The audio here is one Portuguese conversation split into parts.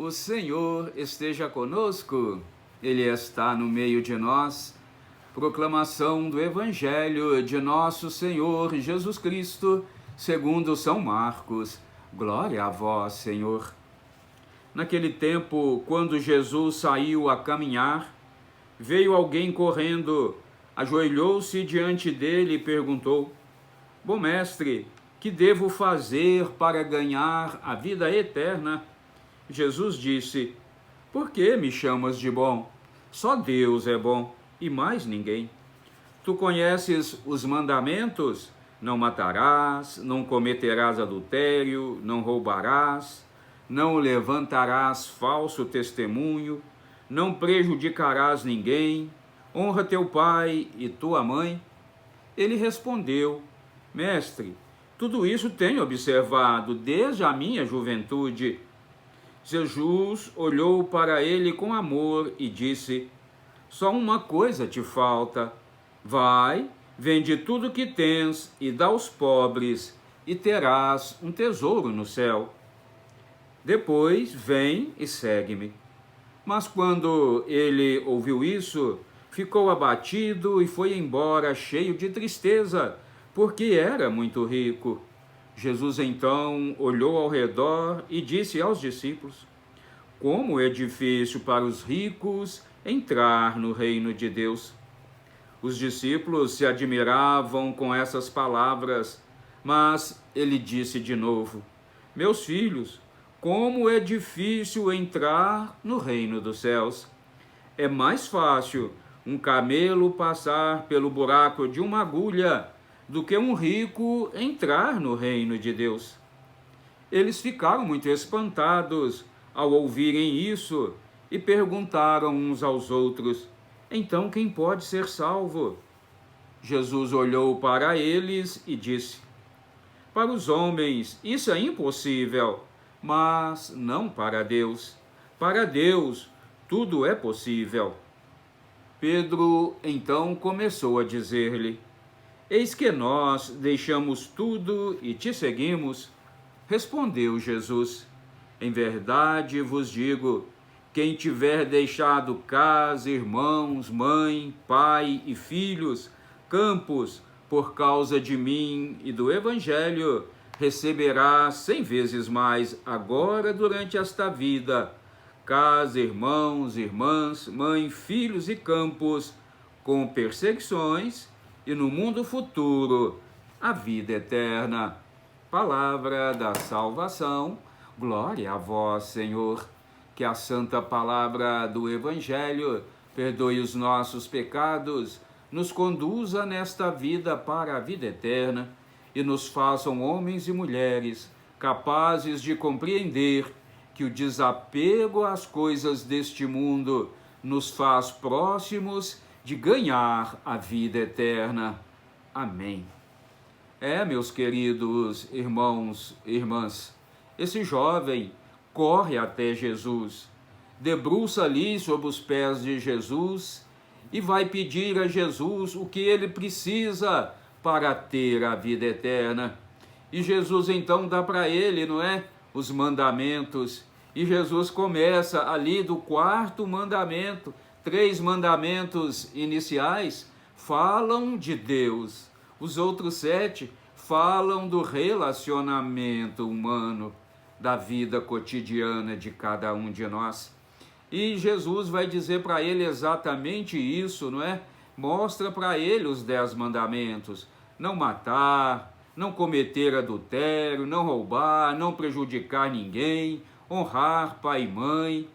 O Senhor esteja conosco, Ele está no meio de nós. Proclamação do Evangelho de nosso Senhor Jesus Cristo, segundo São Marcos. Glória a vós, Senhor. Naquele tempo, quando Jesus saiu a caminhar, veio alguém correndo, ajoelhou-se diante dele e perguntou: Bom mestre, que devo fazer para ganhar a vida eterna? Jesus disse: Por que me chamas de bom? Só Deus é bom e mais ninguém. Tu conheces os mandamentos? Não matarás, não cometerás adultério, não roubarás, não levantarás falso testemunho, não prejudicarás ninguém, honra teu pai e tua mãe. Ele respondeu: Mestre, tudo isso tenho observado desde a minha juventude. Jesus olhou para ele com amor e disse: Só uma coisa te falta. Vai, vende tudo o que tens e dá aos pobres, e terás um tesouro no céu. Depois vem e segue-me. Mas quando ele ouviu isso, ficou abatido e foi embora cheio de tristeza, porque era muito rico. Jesus então olhou ao redor e disse aos discípulos: Como é difícil para os ricos entrar no reino de Deus. Os discípulos se admiravam com essas palavras, mas ele disse de novo: Meus filhos, como é difícil entrar no reino dos céus. É mais fácil um camelo passar pelo buraco de uma agulha do que um rico entrar no reino de Deus. Eles ficaram muito espantados ao ouvirem isso e perguntaram uns aos outros: Então quem pode ser salvo? Jesus olhou para eles e disse: Para os homens isso é impossível, mas não para Deus. Para Deus tudo é possível. Pedro então começou a dizer-lhe: Eis que nós deixamos tudo e te seguimos. Respondeu Jesus: Em verdade vos digo, quem tiver deixado casa, irmãos, mãe, pai e filhos, campos, por causa de mim e do Evangelho, receberá 100 vezes mais agora durante esta vida, casa, irmãos, irmãs, mãe, filhos e campos, com perseguições, e no mundo futuro, a vida eterna. Palavra da salvação. Glória a vós, Senhor. Que a santa palavra do Evangelho perdoe os nossos pecados, nos conduza nesta vida para a vida eterna e nos façam homens e mulheres capazes de compreender que o desapego às coisas deste mundo nos faz próximos de ganhar a vida eterna. Amém. Meus queridos irmãos e irmãs, esse jovem corre até Jesus, debruça ali sobre os pés de Jesus e vai pedir a Jesus o que ele precisa para ter a vida eterna. E Jesus então dá para ele, os mandamentos. E Jesus começa ali do 4º mandamento. 3 mandamentos iniciais falam de Deus. Os outros 7 falam do relacionamento humano, da vida cotidiana de cada um de nós. E Jesus vai dizer para ele exatamente isso, Mostra para ele os 10 mandamentos: não matar, não cometer adultério, não roubar, não prejudicar ninguém, honrar pai e mãe.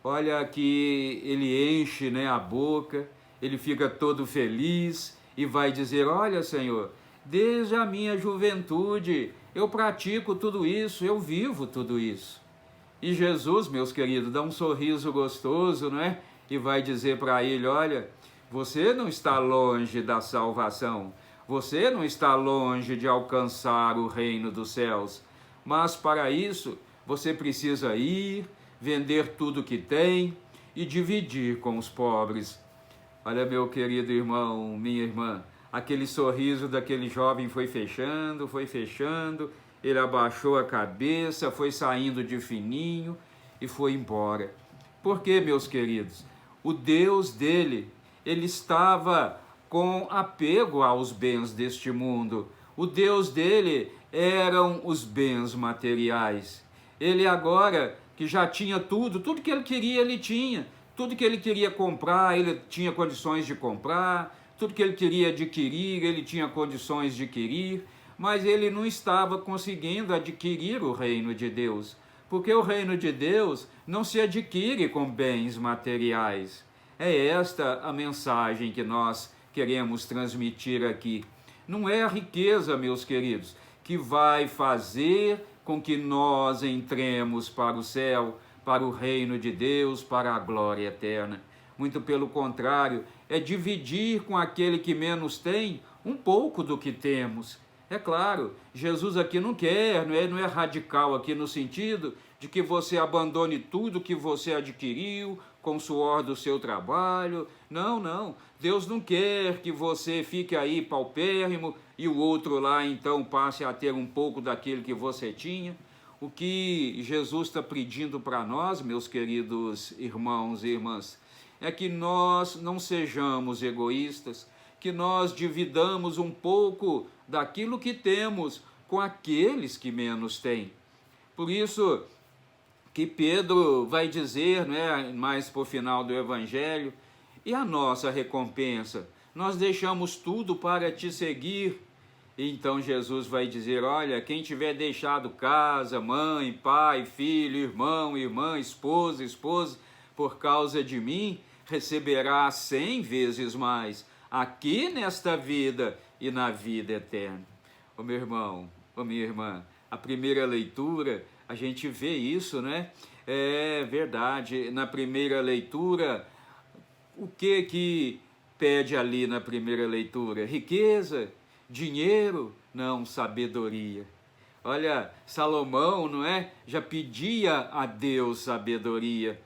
Olha que ele enche a boca, ele fica todo feliz e vai dizer: Olha, Senhor, desde a minha juventude eu pratico tudo isso, eu vivo tudo isso. E Jesus, meus queridos, dá um sorriso gostoso, E vai dizer para ele: Olha, você não está longe da salvação, você não está longe de alcançar o reino dos céus, mas para isso você precisa ir, vender tudo que tem e dividir com os pobres. Olha, meu querido irmão, minha irmã, aquele sorriso daquele jovem foi fechando, ele abaixou a cabeça, foi saindo de fininho e foi embora. Por quê, meus queridos? O Deus dele, ele estava com apego aos bens deste mundo. O Deus dele eram os bens materiais. Ele agora, que já tinha tudo que ele queria, ele tinha. Tudo que ele queria comprar, ele tinha condições de comprar. Tudo que ele queria adquirir, ele tinha condições de adquirir. Mas ele não estava conseguindo adquirir o reino de Deus. Porque o reino de Deus não se adquire com bens materiais. É esta a mensagem que nós queremos transmitir aqui. Não é a riqueza, meus queridos, que vai fazer com que nós entremos para o céu, para o reino de Deus, para a glória eterna. Muito pelo contrário, é dividir com aquele que menos tem um pouco do que temos. É claro, Jesus aqui não quer, não é radical aqui no sentido de que você abandone tudo que você adquiriu com o suor do seu trabalho. Não, não. Deus não quer que você fique aí paupérrimo e o outro lá então passe a ter um pouco daquilo que você tinha. O que Jesus está pedindo para nós, meus queridos irmãos e irmãs, é que nós não sejamos egoístas, que nós dividamos um pouco daquilo que temos com aqueles que menos têm. Por isso que Pedro vai dizer, mais por final do Evangelho, e a nossa recompensa? Nós deixamos tudo para te seguir. Então Jesus vai dizer, olha, quem tiver deixado casa, mãe, pai, filho, irmão, irmã, esposa, por causa de mim, receberá 100 vezes mais, aqui nesta vida e na vida eterna. Ô meu irmão, ô minha irmã, a primeira leitura, a gente vê isso, né? É verdade, na primeira leitura, o que pede ali na primeira leitura? Riqueza? Dinheiro? Não, sabedoria. Olha, Salomão, não é? Já pedia a Deus sabedoria.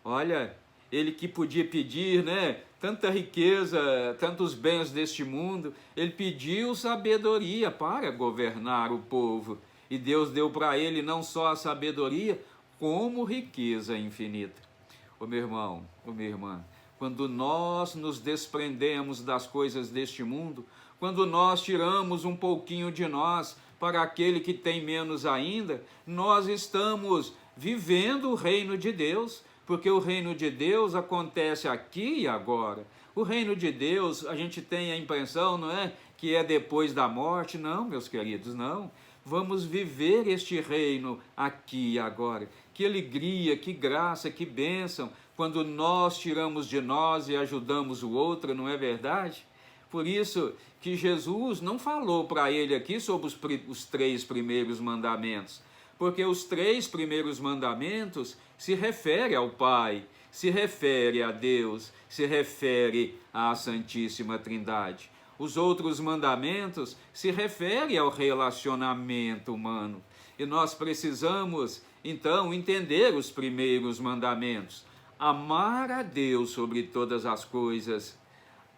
Olha, ele que podia pedir, né? Tanta riqueza, tantos bens deste mundo, ele pediu sabedoria para governar o povo. E Deus deu para ele não só a sabedoria, como riqueza infinita. Ô meu irmão, ô minha irmã, quando nós nos desprendemos das coisas deste mundo, quando nós tiramos um pouquinho de nós para aquele que tem menos ainda, nós estamos vivendo o reino de Deus, porque o reino de Deus acontece aqui e agora. O reino de Deus, a gente tem a impressão, não é, que é depois da morte. Não, meus queridos, não. Vamos viver este reino aqui e agora. Que alegria, que graça, que bênção, quando nós tiramos de nós e ajudamos o outro, não é verdade? Por isso que Jesus não falou para ele aqui sobre os 3 primeiros mandamentos, porque os 3 primeiros mandamentos se referem ao Pai, se refere a Deus, se refere à Santíssima Trindade. Os outros mandamentos se referem ao relacionamento humano. E nós precisamos, então, entender os primeiros mandamentos. Amar a Deus sobre todas as coisas.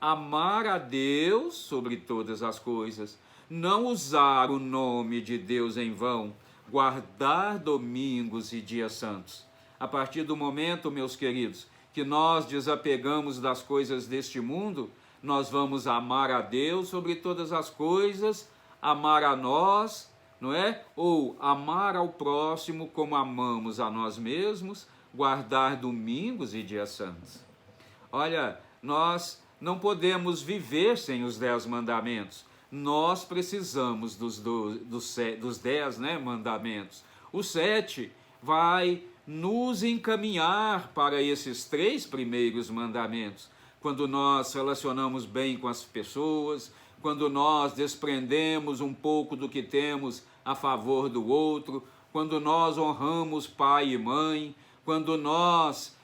Amar a Deus sobre todas as coisas. Não usar o nome de Deus em vão. Guardar domingos e dias santos. A partir do momento, meus queridos, que nós desapegamos das coisas deste mundo, nós vamos amar a Deus sobre todas as coisas, amar a nós, não é? Ou amar ao próximo como amamos a nós mesmos, guardar domingos e dias santos. Olha, nós não podemos viver sem os 10 mandamentos. Nós precisamos dos 10 mandamentos. O 7 vai nos encaminhar para esses 3 primeiros mandamentos. Quando nós relacionamos bem com as pessoas, quando nós desprendemos um pouco do que temos a favor do outro, quando nós honramos pai e mãe, quando nós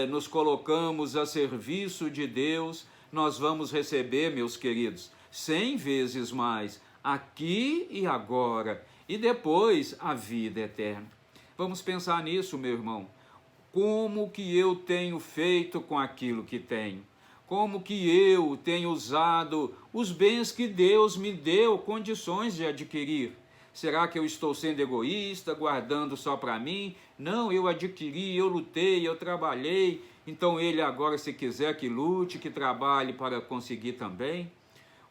nos colocamos a serviço de Deus, nós vamos receber, meus queridos, 100 vezes mais, aqui e agora, e depois a vida eterna. Vamos pensar nisso, meu irmão. Como que eu tenho feito com aquilo que tenho? Como que eu tenho usado os bens que Deus me deu condições de adquirir? Será que eu estou sendo egoísta, guardando só para mim? Não, eu adquiri, eu lutei, eu trabalhei, então ele agora, se quiser, que lute, que trabalhe para conseguir também.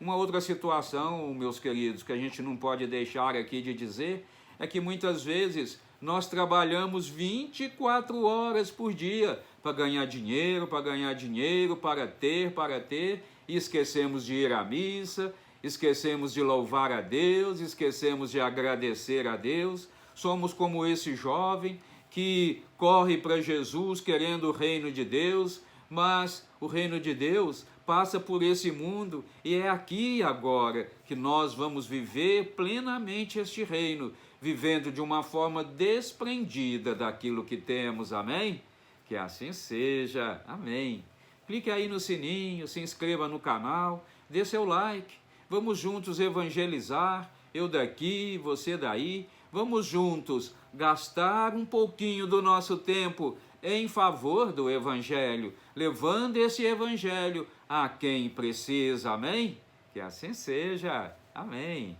Uma outra situação, meus queridos, que a gente não pode deixar aqui de dizer, é que muitas vezes nós trabalhamos 24 horas por dia para ganhar dinheiro, para ter, e esquecemos de ir à missa, esquecemos de louvar a Deus, esquecemos de agradecer a Deus. Somos como esse jovem que corre para Jesus querendo o reino de Deus, mas o reino de Deus passa por esse mundo e é aqui e agora que nós vamos viver plenamente este reino, vivendo de uma forma desprendida daquilo que temos, amém? Que assim seja, amém. Clique aí no sininho, se inscreva no canal, dê seu like, vamos juntos evangelizar, eu daqui, você daí, vamos juntos gastar um pouquinho do nosso tempo em favor do Evangelho, levando esse Evangelho a quem precisa, amém? Que assim seja, amém.